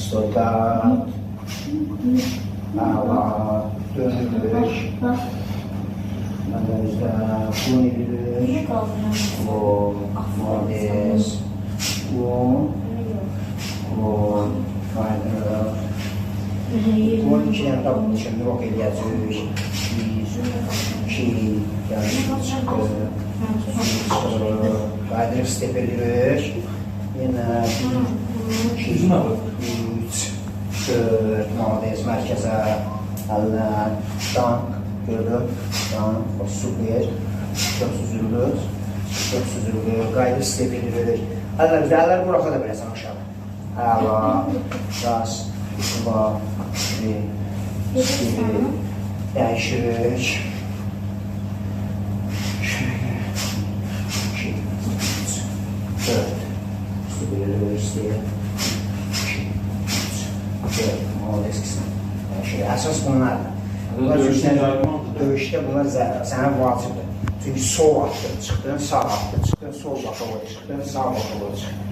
Soldat. Hava. Dönülür. Analizdə bunilir. Bu. Modez. Bu. Faydalı. Bu iki dənə tabut üçün rok eləyəcək. 2, qayıdırıq step edirik. Yenə 2, 3, 4, modez mərkəzə əldən tank gördük. Tank, super, çox süzüldür. Qayıdırıq step edirik. Əllər buraxa da biləsən aşağı. Əla, qaz, va, dəyişirik. 2, 3, 4, step, 2, 3, 4, modez qısmı. Əsas bunlardır. Döyüşdə bunlar sənə vacibdir. Çünki sol atdın, çıxdın, sağ atdın, çıxdın, sol baxa çıxdın, sağ baxa çıxdın.